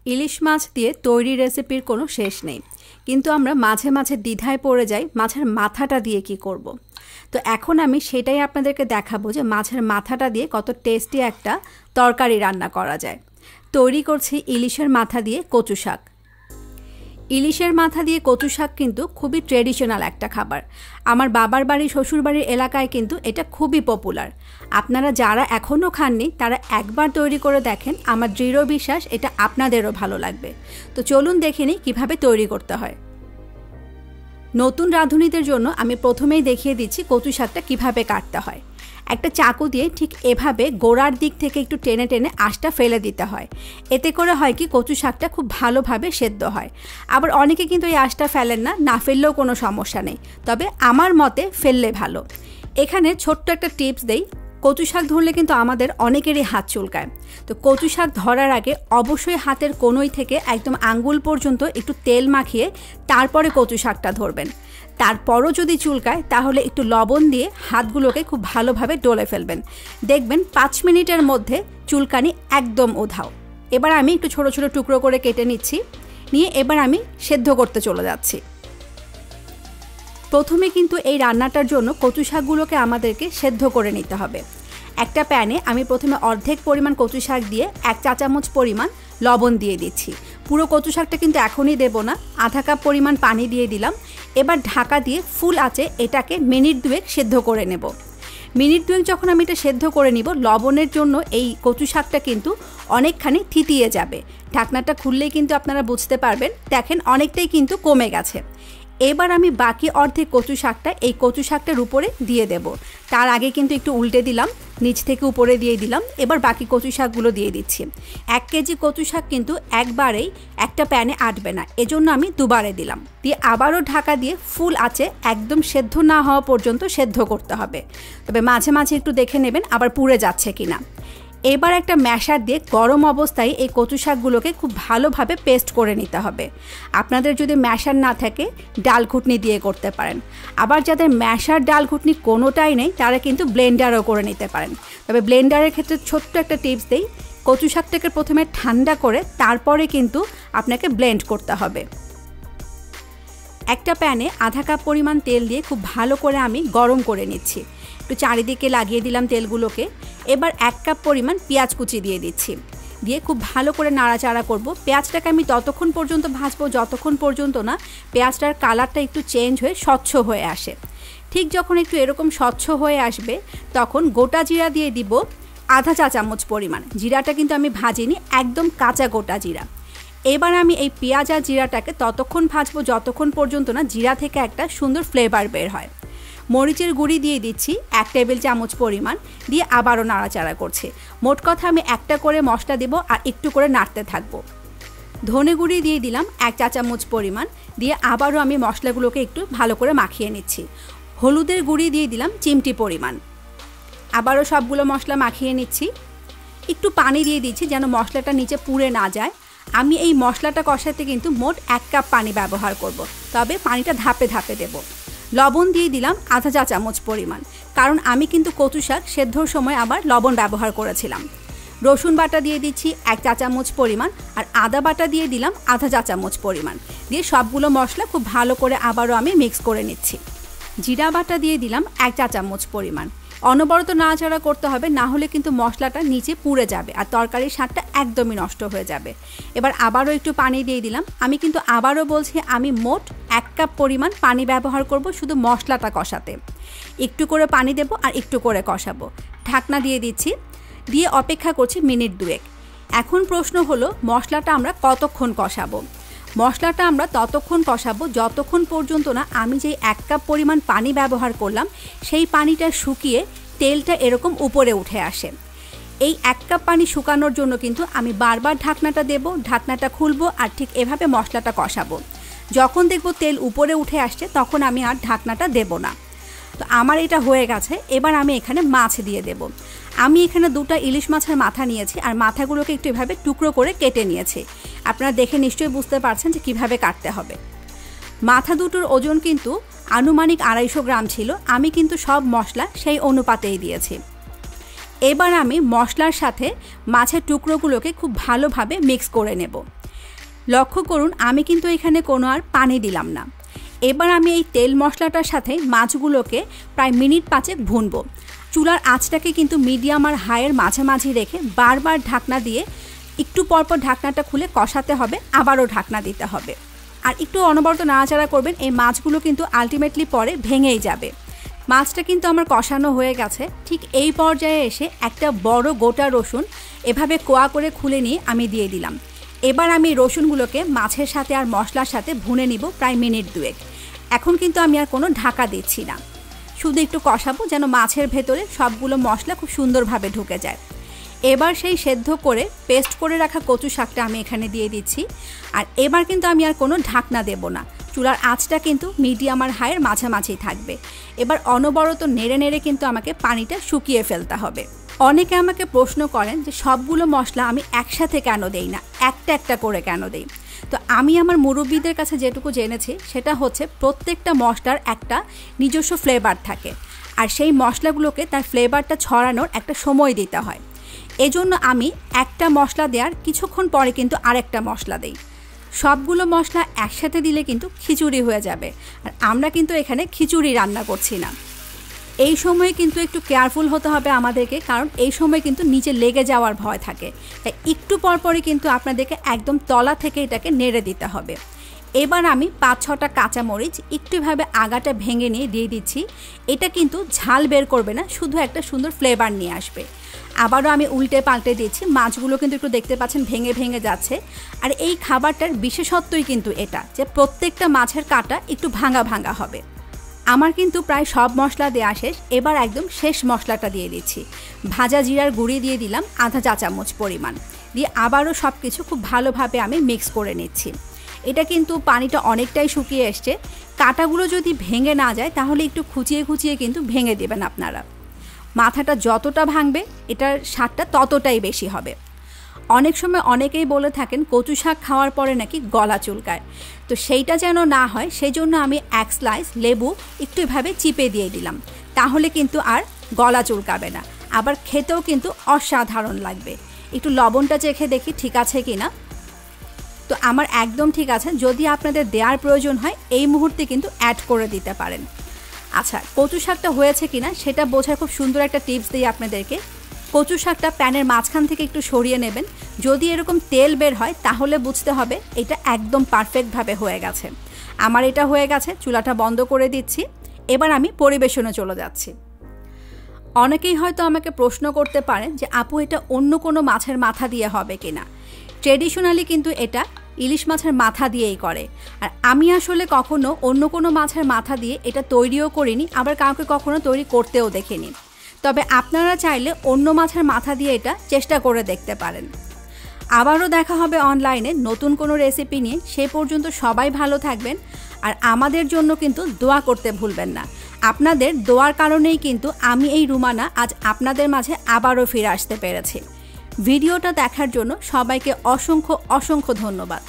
ইলিশ মাছ দিয়ে তৈরি রেসিপির কোনো শেষ নেই, কিন্তু আমরা মাঝে মাঝে দ্বিধায় পড়ে যাই মাছের মাথাটা দিয়ে কি করব। তো এখন আমি সেটাই আপনাদেরকে দেখাবো যে মাছের মাথাটা দিয়ে কত টেস্টি একটা তরকারি রান্না করা যায়। তৈরি করছি ইলিশের মাথা দিয়ে কচু শাক। ইলিশের মাথা দিয়ে কচু শাক কিন্তু খুবই ট্রেডিশনাল একটা খাবার। আমার বাবার বাড়ি শ্বশুরবাড়ির এলাকায় কিন্তু এটা খুবই পপুলার। আপনারা যারা এখনও খাননি তারা একবার তৈরি করে দেখেন, আমার দৃঢ় বিশ্বাস এটা আপনাদেরও ভালো লাগবে। তো চলুন দেখে নিই কীভাবে তৈরি করতে হয়। নতুন রাঁধুনিদের জন্য আমি প্রথমেই দেখিয়ে দিচ্ছি কচু শাকটা কীভাবে কাটতে হয়। একটা চাকু দিয়ে ঠিক এভাবে গোড়ার দিক থেকে একটু টেনে টেনে আঁশটা ফেলে দিতে হয়। এতে করে হয় কি কচু শাকটা খুব ভালোভাবে সেদ্ধ হয়। আবার অনেকে কিন্তু এই আঁশটা ফেলেন না, না ফেললেও কোনো সমস্যা নেই, তবে আমার মতে ফেললে ভালো। এখানে ছোট্ট একটা টিপস দেই, কচু শাক ধরলে কিন্তু আমাদের অনেকেরই হাত চুলকায়। তো কচু শাক ধরার আগে অবশ্যই হাতের কোনোই থেকে একদম আঙ্গুল পর্যন্ত একটু তেল মাখিয়ে তারপরে কচু শাকটা ধরবেন। তারপরও যদি চুলকায় তাহলে একটু লবণ দিয়ে হাতগুলোকে খুব ভালোভাবে ডলে ফেলবেন। দেখবেন 5 মিনিটের মধ্যে চুলকানি একদম উধাও। এবার আমি একটু ছোট ছোট টুকরো করে কেটে নিচ্ছি, নিয়ে এবার আমি সেদ্ধ করতে চলে যাচ্ছি। প্রথমে কিন্তু এই রান্নাটার জন্য কচু শাকগুলোকে আমাদেরকে সেদ্ধ করে নিতে হবে। একটা প্যানে আমি প্রথমে অর্ধেক পরিমাণ কচু শাক দিয়ে 1 চা চামচ পরিমাণ লবণ দিয়ে দিচ্ছি। পুরো কচু শাকটা কিন্তু এখনই দেব না, আধা কাপ পরিমাণ পানি দিয়ে দিলাম। এবার ঢাকা দিয়ে ফুল আঁচে এটাকে মিনিট 2 সেদ্ধ করে নেব। মিনিট 2 যখন আমি এটা সেদ্ধ করে নিব, লবণের জন্য এই কচু শাকটা কিন্তু অনেকখানি থিতিয়ে যাবে। ঢাকনাটা খুললেই কিন্তু আপনারা বুঝতে পারবেন, দেখেন অনেকটাই কিন্তু কমে গেছে। এবার আমি বাকি অর্ধেক কচু শাকটা এই কচু শাকটার উপরে দিয়ে দেব। তার আগে কিন্তু একটু উল্টে দিলাম, নিচ থেকে উপরে দিয়ে দিলাম। এবার বাকি কচু শাকগুলো দিয়ে দিচ্ছি। 1 কেজি কচু শাক কিন্তু একবারেই একটা প্যানে আটবে না, এজন্য আমি দুবারে দিলাম। দিয়ে আবারও ঢাকা দিয়ে ফুল আঁচে একদম সেদ্ধ না হওয়া পর্যন্ত সেদ্ধ করতে হবে। তবে মাঝে মাঝে একটু দেখে নেবেন আবার পুড়ে যাচ্ছে কিনা। এবার একটা ম্যাশার দিয়ে গরম অবস্থায় এই কচু শাকগুলোকে খুব ভালোভাবে পেস্ট করে নিতে হবে। আপনাদের যদি ম্যাশার না থাকে ডাল ঘুটনি দিয়ে করতে পারেন। আবার যাদের ম্যাশার ডাল ঘুটনি কোনোটাই নেই তারা কিন্তু ব্লেন্ডারও করে নিতে পারেন। তবে ব্লেন্ডারের ক্ষেত্রে ছোট্ট একটা টিপস দেই, কচু শাকটাকে প্রথমে ঠান্ডা করে তারপরে কিন্তু আপনাকে ব্লেন্ড করতে হবে। একটা প্যানে আধা কাপ পরিমাণ তেল দিয়ে খুব ভালো করে আমি গরম করে নিচ্ছি। একটু চারিদিকে লাগিয়ে দিলাম তেলগুলোকে। এবার 1 কাপ পরিমাণ পেঁয়াজ কুচি দিয়ে দিচ্ছি, দিয়ে খুব ভালো করে নাড়াচাড়া করব। পেঁয়াজটাকে আমি ততক্ষণ পর্যন্ত ভাজবো যতক্ষণ পর্যন্ত না পেঁয়াজটার কালারটা একটু চেঞ্জ হয়ে স্বচ্ছ হয়ে আসে। ঠিক যখন একটু এরকম স্বচ্ছ হয়ে আসবে তখন গোটা জিরা দিয়ে দিব আধা চা চামচ পরিমাণ। জিরাটা কিন্তু আমি ভাজিনি, একদম কাঁচা গোটা জিরা। এবার আমি এই পেঁয়াজ আর জিরাটাকে ততক্ষণ ভাজবো যতক্ষণ পর্যন্ত না জিরা থেকে একটা সুন্দর ফ্লেভার বের হয়। মরিচের গুঁড়ি দিয়ে দিচ্ছি 1 টেবিল চামচ পরিমাণ, দিয়ে আবারও নাড়াচাড়া করছি। মোট কথা আমি একটা করে মশলা দেব আর একটু করে নাড়তে থাকবো। ধনে গুঁড়ি দিয়ে দিলাম 1 চা চামচ পরিমাণ, দিয়ে আবারও আমি মশলাগুলোকে একটু ভালো করে মাখিয়ে নিচ্ছি। হলুদের গুঁড়ি দিয়ে দিলাম চিমটি পরিমাণ। আবারও সবগুলো মশলা মাখিয়ে নিচ্ছি। একটু পানি দিয়ে দিচ্ছি যেন মশলাটা নিচে পুড়ে না যায়। আমি এই মশলাটা কষাতে কিন্তু মোট 1 কাপ পানি ব্যবহার করব, তবে পানিটা ধাপে ধাপে দেব। লবণ দিয়ে দিলাম আধা চা চামচ পরিমাণ, কারণ আমি কিন্তু কচু শাক সেদ্ধর সময় আবার লবণ ব্যবহার করেছিলাম। রসুন বাটা দিয়ে দিচ্ছি 1 চা চামচ পরিমাণ, আর আদা বাটা দিয়ে দিলাম আধা চা চামচ পরিমাণ। দিয়ে সবগুলো মশলা খুব ভালো করে আবারও আমি মিক্স করে নিচ্ছি। জিরা বাটা দিয়ে দিলাম 1 চা চামচ পরিমাণ। অনবরত নাড়াচাড়া করতে হবে, না হলে কিন্তু মশলাটা নিচে পুড়ে যাবে আর তরকারির স্বাদটা একদমই নষ্ট হয়ে যাবে। এবার আবারও একটু পানি দিয়ে দিলাম। আমি কিন্তু আবারও বলছি আমি মোট 1 কাপ পরিমাণ পানি ব্যবহার করব শুধু মশলাটা কষাতে। একটু করে পানি দেব আর একটু করে কষাবো। ঢাকনা দিয়ে দিচ্ছি, দিয়ে অপেক্ষা করছি মিনিট 2। এখন প্রশ্ন হলো মশলাটা আমরা কতক্ষণ কষাবো। মশলাটা আমরা ততক্ষণ কষাবো যতক্ষণ পর্যন্ত না আমি যেই 1 কাপ পরিমাণ পানি ব্যবহার করলাম সেই পানিটা শুকিয়ে তেলটা এরকম উপরে উঠে আসে। এই 1 কাপ পানি শুকানোর জন্য কিন্তু আমি বারবার ঢাকনাটা দেব, ঢাকনাটা খুলবো আর ঠিক এভাবে মশলাটা কষাবো। যখন দেখব তেল উপরে উঠে আসছে তখন আমি আর ঢাকনাটা দেব না। তো আমার এটা হয়ে গেছে। এবার আমি এখানে মাছ দিয়ে দেব। আমি এখানে 2টা ইলিশ মাছের মাথা নিয়েছি আর মাথাগুলোকে একটু এভাবে টুকরো করে কেটে নিয়েছি। আপনারা দেখে নিশ্চয়ই বুঝতে পারছেন যে কিভাবে কাটতে হবে। মাথা দুটোর ওজন কিন্তু আনুমানিক 250 গ্রাম ছিল। আমি কিন্তু সব মশলা সেই অনুপাতেই দিয়েছি। এবার আমি মশলার সাথে মাছের টুকরোগুলোকে খুব ভালোভাবে মিক্স করে নেব। লক্ষ্য করুন আমি কিন্তু এখানে কোনো আর পানি দিলাম না। এবার আমি এই তেল মশলাটার সাথে মাছগুলোকে প্রায় মিনিট 5 ভুনবো। চুলার আঁচটাকে কিন্তু মিডিয়াম আর হাইয়ের মাঝামাঝি রেখে বারবার ঢাকনা দিয়ে একটু পরপর ঢাকনাটা খুলে কষাতে হবে, আবারও ঢাকনা দিতে হবে। আর একটু অনবরত নাড়াচাড়া করবেন, এই মাছগুলো কিন্তু আলটিমেটলি পরে ভেঙেই যাবে। মাছটা কিন্তু আমার কষানো হয়ে গেছে। ঠিক এই পর্যায়ে এসে একটা বড় গোটা রসুন এভাবে কোয়া করে খুলে নিয়ে আমি দিয়ে দিলাম। এবার আমি রসুনগুলোকে মাছের সাথে আর মশলার সাথে ভুনে নিব প্রায় মিনিট 2। এখন কিন্তু আমি আর কোনো ঢাকা দিচ্ছি না, শুধু একটু কষাবো যেন মাছের ভেতরে সবগুলো মশলা খুব সুন্দরভাবে ঢুকে যায়। এবার সেই সেদ্ধ করে পেস্ট করে রাখা কচু শাকটা আমি এখানে দিয়ে দিচ্ছি। আর এবার কিন্তু আমি আর কোনো ঢাকনা দেব না, চুলার আঁচটা কিন্তু মিডিয়াম আর হাইয়ের মাঝামাঝি থাকবে। এবার অনবরত নেড়ে নেড়ে কিন্তু আমাকে পানিটা শুকিয়ে ফেলতে হবে। অনেকে আমাকে প্রশ্ন করেন যে সবগুলো মশলা আমি একসাথে কেন দেই না, একটা একটা করে কেন দেই। তো আমি আমার মুরব্বিদের কাছে যেটুকু জেনেছি সেটা হচ্ছে প্রত্যেকটা মশলার একটা নিজস্ব ফ্লেভার থাকে, আর সেই মশলাগুলোকে তার ফ্লেভারটা ছড়ানোর একটা সময় দিতে হয়। এজন্য আমি একটা মশলা দেওয়ার কিছুক্ষণ পরে কিন্তু আরেকটা মশলা দেই। সবগুলো মশলা একসাথে দিলে কিন্তু খিচুড়ি হয়ে যাবে, আর আমরা কিন্তু এখানে খিচুড়ি রান্না করছি না। এই সময়ে কিন্তু একটু কেয়ারফুল হতে হবে আমাদেরকে, কারণ এই সময় কিন্তু নিচে লেগে যাওয়ার ভয় থাকে। তাই একটু পরপরই কিন্তু আপনাদেরকে একদম তলা থেকে এটাকে নেড়ে দিতে হবে। এবার আমি 5-6টা কাঁচামরিচ একটুভাবে আগাটা ভেঙে নিয়ে দিয়ে দিচ্ছি। এটা কিন্তু ঝাল বের করবে না, শুধু একটা সুন্দর ফ্লেভার নিয়ে আসবে। আবারও আমি উল্টে পাল্টে দিচ্ছি। মাছগুলো কিন্তু একটু দেখতে পাচ্ছেন ভেঙে ভেঙে যাচ্ছে। আর এই খাবারটার বিশেষত্বই কিন্তু এটা যে প্রত্যেকটা মাছের কাঁটা একটু ভাঙা ভাঙা হবে। আমার কিন্তু প্রায় সব মশলা দেওয়া শেষ। এবার একদম শেষ মশলাটা দিয়ে দিচ্ছি। ভাজা জিরার গুঁড়ি দিয়ে দিলাম আধা চা চামচ পরিমাণ, দিয়ে আবারও সব কিছু খুব ভালোভাবে আমি মিক্স করে নিচ্ছি। এটা কিন্তু পানিটা অনেকটাই শুকিয়ে এসছে। কাঁটাগুলো যদি ভেঙে না যায় তাহলে একটু খুঁচিয়ে খুঁচিয়ে কিন্তু ভেঙে দেবেন আপনারা। মাথাটা যতটা ভাঙবে এটার স্বাদটা ততটাই বেশি হবে। অনেক সময় অনেকেই বলে থাকেন কচু শাক খাওয়ার পরে নাকি গলা চুলকায়, তো সেইটা যেন না হয় সেই জন্য আমি 1 স্লাইস লেবু একটু এভাবে চিপে দিয়ে দিলাম, তাহলে কিন্তু আর গলা চুলকাবে না, আবার খেতেও কিন্তু অসাধারণ লাগবে। একটু লবণটা চেখে দেখি ঠিক আছে কিনা। তো আমার একদম ঠিক আছে। যদি আপনাদের দেওয়ার প্রয়োজন হয় এই মুহূর্তে কিন্তু অ্যাড করে দিতে পারেন। আচ্ছা, কচু শাকটা হয়েছে কিনা সেটা বোঝার খুব সুন্দর একটা টিপস দিই আপনাদেরকে। কচু শাকটা প্যানের মাঝখান থেকে একটু সরিয়ে নেবেন। যদি এরকম তেল বের হয় তাহলে বুঝতে হবে এটা একদম পারফেক্টভাবে হয়ে গেছে। আমার এটা হয়ে গেছে, চুলাটা বন্ধ করে দিচ্ছি। এবার আমি পরিবেশনে চলে যাচ্ছি। অনেকেই হয়তো আমাকে প্রশ্ন করতে পারেন যে আপু এটা অন্য কোনো মাছের মাথা দিয়ে হবে কিনা। ট্রেডিশনালি কিন্তু এটা ইলিশ মাছের মাথা দিয়েই করে, আর আমি আসলে কখনো অন্য কোনো মাছের মাথা দিয়ে এটা তৈরিও করিনি, আবার কাউকে কখনো তৈরি করতেও দেখিনি। তবে আপনারা চাইলে অন্য মাছের মাথা দিয়ে এটা চেষ্টা করে দেখতে পারেন। আবারও দেখা হবে অনলাইনে নতুন কোনো রেসিপি নিয়ে। সে পর্যন্ত সবাই ভালো থাকবেন, আর আমাদের জন্য কিন্তু দোয়া করতে ভুলবেন না। আপনাদের দোয়ার কারণেই কিন্তু আমি এই রুমানা আজ আপনাদের মাঝে আবারও ফিরে আসতে পেরেছি। ভিডিওটা দেখার জন্য সবাইকে অসংখ্য অসংখ্য ধন্যবাদ।